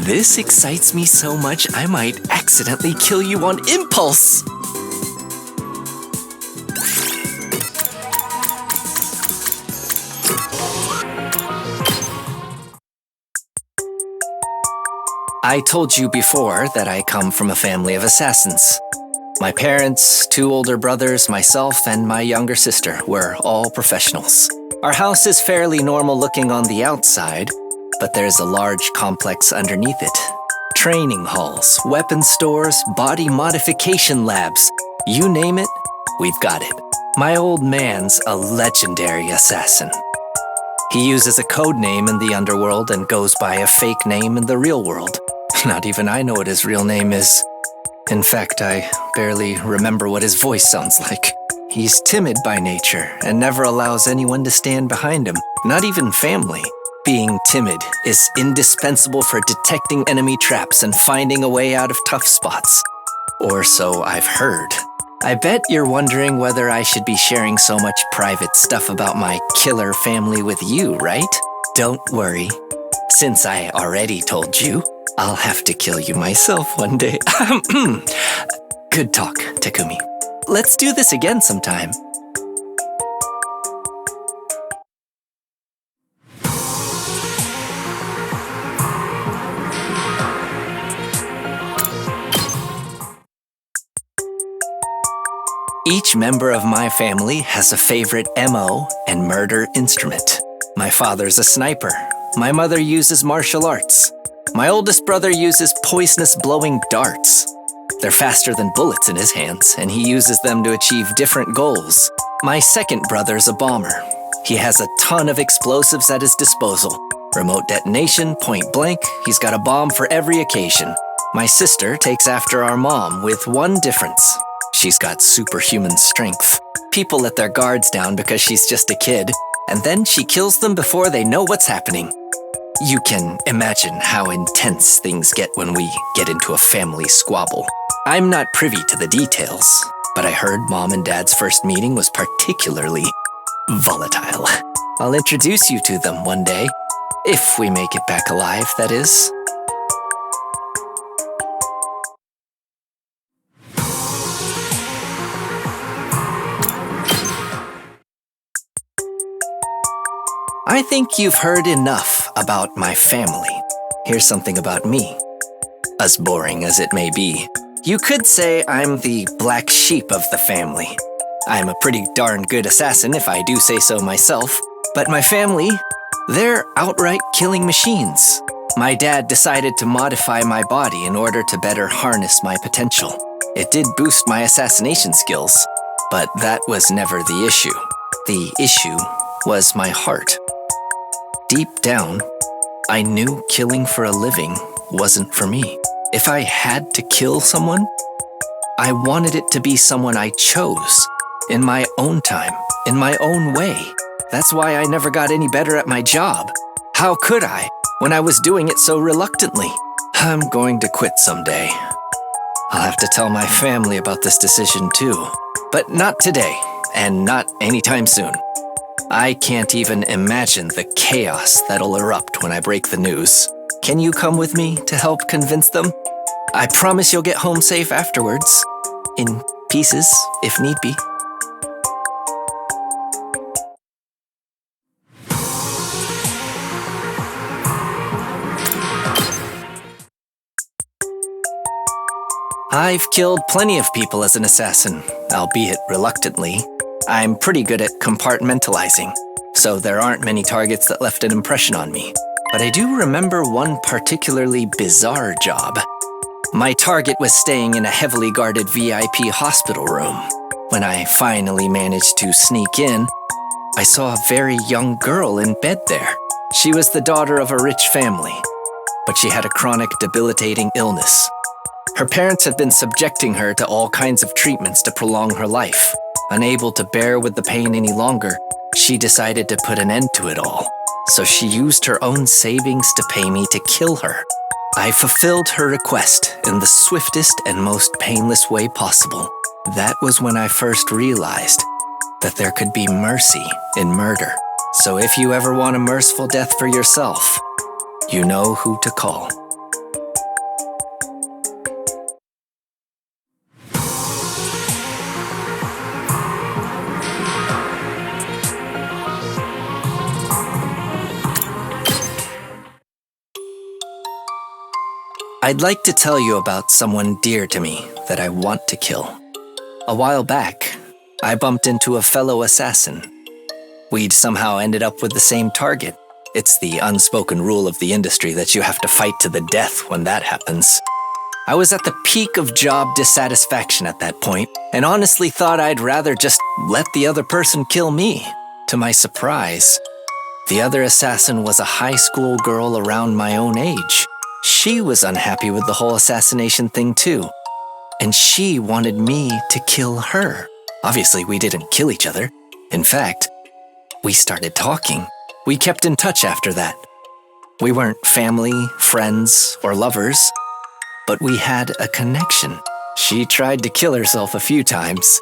This excites me so much I might accidentally kill you on impulse! I told you before that I come from a family of assassins. My parents, 2 older brothers, myself, and my younger sister were all professionals. Our house is fairly normal looking on the outside, but there's a large complex underneath it. Training halls, weapon stores, body modification labs. You name it, we've got it. My old man's a legendary assassin. He uses a code name in the underworld and goes by a fake name in the real world. Not even I know what his real name is. In fact, I barely remember what his voice sounds like. He's timid by nature and never allows anyone to stand behind him, not even family. Being timid is indispensable for detecting enemy traps and finding a way out of tough spots. Or so I've heard. I bet you're wondering whether I should be sharing so much private stuff about my killer family with you, right? Don't worry. Since I already told you, I'll have to kill you myself one day. Good talk, Takumi. Let's do this again sometime. Each member of my family has a favorite MO and murder instrument. My father's a sniper. My mother uses martial arts. My oldest brother uses poisonous blowing darts. They're faster than bullets in his hands, and he uses them to achieve different goals. My second brother's a bomber. He has a ton of explosives at his disposal. Remote detonation, point blank, he's got a bomb for every occasion. My sister takes after our mom with one difference. She's got superhuman strength. People let their guards down because she's just a kid, and then she kills them before they know what's happening. You can imagine how intense things get when we get into a family squabble. I'm not privy to the details, but I heard Mom and Dad's first meeting was particularly volatile. I'll introduce you to them one day. If we make it back alive, that is. I think you've heard enough about my family. Here's something about me. As boring as it may be, you could say I'm the black sheep of the family. I'm a pretty darn good assassin if I do say so myself, but my family, they're outright killing machines. My dad decided to modify my body in order to better harness my potential. It did boost my assassination skills, but that was never the issue. The issue was my heart. Deep down, I knew killing for a living wasn't for me. If I had to kill someone, I wanted it to be someone I chose, in my own time, in my own way. That's why I never got any better at my job. How could I, when I was doing it so reluctantly? I'm going to quit someday. I'll have to tell my family about this decision too, but not today, and not anytime soon. I can't even imagine the chaos that'll erupt when I break the news. Can you come with me to help convince them? I promise you'll get home safe afterwards. In pieces, if need be. I've killed plenty of people as an assassin, albeit reluctantly. I'm pretty good at compartmentalizing, so there aren't many targets that left an impression on me. But I do remember one particularly bizarre job. My target was staying in a heavily guarded VIP hospital room. When I finally managed to sneak in, I saw a very young girl in bed there. She was the daughter of a rich family, but she had a chronic, debilitating illness. Her parents had been subjecting her to all kinds of treatments to prolong her life. Unable to bear with the pain any longer, she decided to put an end to it all. So she used her own savings to pay me to kill her. I fulfilled her request in the swiftest and most painless way possible. That was when I first realized that there could be mercy in murder. So if you ever want a merciful death for yourself, you know who to call. I'd like to tell you about someone dear to me that I want to kill. A while back, I bumped into a fellow assassin. We'd somehow ended up with the same target. It's the unspoken rule of the industry that you have to fight to the death when that happens. I was at the peak of job dissatisfaction at that point, and honestly thought I'd rather just let the other person kill me. To my surprise, the other assassin was a high school girl around my own age. She was unhappy with the whole assassination thing too, and she wanted me to kill her. Obviously, we didn't kill each other. In fact, we started talking. We kept in touch after that. We weren't family, friends, or lovers, but we had a connection. She tried to kill herself a few times,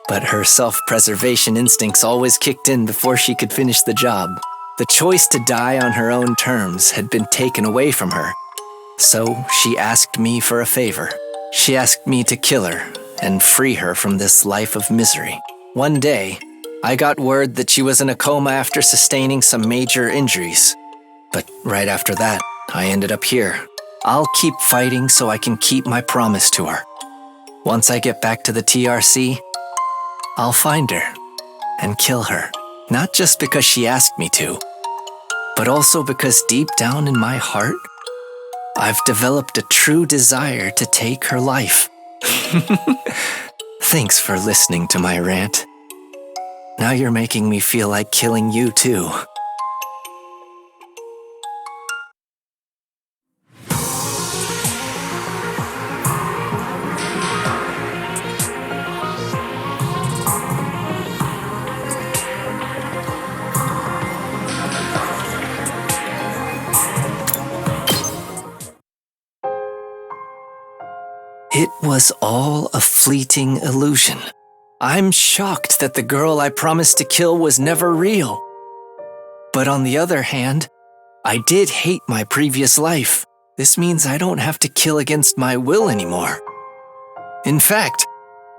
but her self-preservation instincts always kicked in before she could finish the job. The choice to die on her own terms had been taken away from her. So she asked me for a favor. She asked me to kill her and free her from this life of misery. One day, I got word that she was in a coma after sustaining some major injuries. But right after that, I ended up here. I'll keep fighting so I can keep my promise to her. Once I get back to the TRC, I'll find her and kill her. Not just because she asked me to, but also because deep down in my heart, I've developed a true desire to take her life. Thanks for listening to my rant. Now you're making me feel like killing you too. It was all a fleeting illusion. I'm shocked that the girl I promised to kill was never real. But on the other hand, I did hate my previous life. This means I don't have to kill against my will anymore. In fact,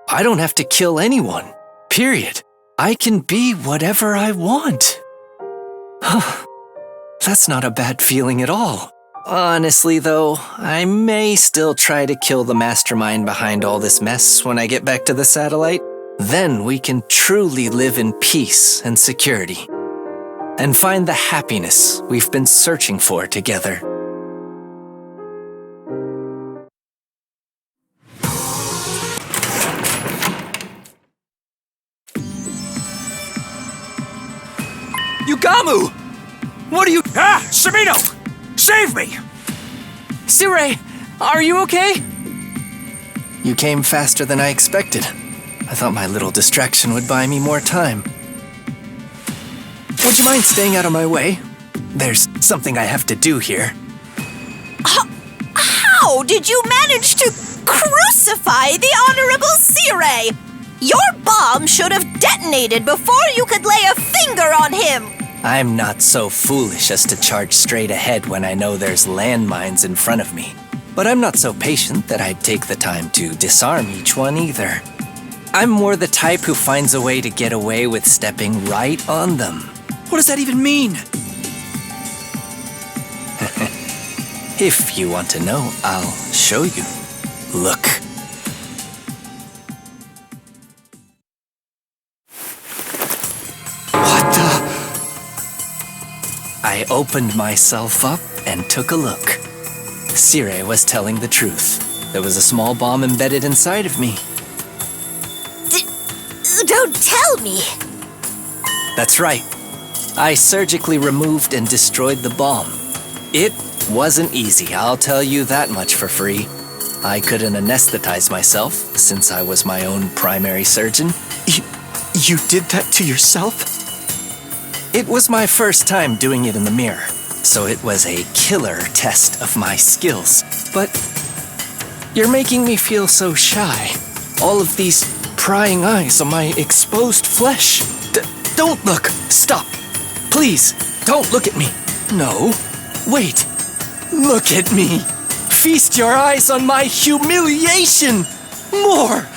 I don't have to kill anyone, period. I can be whatever I want. That's not a bad feeling at all. Honestly, though, I may still try to kill the mastermind behind all this mess when I get back to the satellite. Then we can truly live in peace and security, and find the happiness we've been searching for together. Yugamu! What are you— Sabino! Save me! Sirei, are you okay? You came faster than I expected. I thought my little distraction would buy me more time. Would you mind staying out of my way? There's something I have to do here. How did you manage to crucify the Honorable Sirei? Your bomb should have detonated before you could lay a finger on him! I'm not so foolish as to charge straight ahead when I know there's landmines in front of me. But I'm not so patient that I'd take the time to disarm each one either. I'm more the type who finds a way to get away with stepping right on them. What does that even mean? If you want to know, I'll show you. Look. What the? I opened myself up and took a look. Sirei was telling the truth. There was a small bomb embedded inside of me. Don't tell me! That's right. I surgically removed and destroyed the bomb. It wasn't easy, I'll tell you that much for free. I couldn't anesthetize myself, since I was my own primary surgeon. You did that to yourself? It was my first time doing it in the mirror. so it was a killer test of my skills. But you're making me feel so shy. All of these prying eyes on my exposed flesh. Don't look! Stop! Please, don't look at me. No, wait. Look at me. Feast your eyes on my humiliation. More!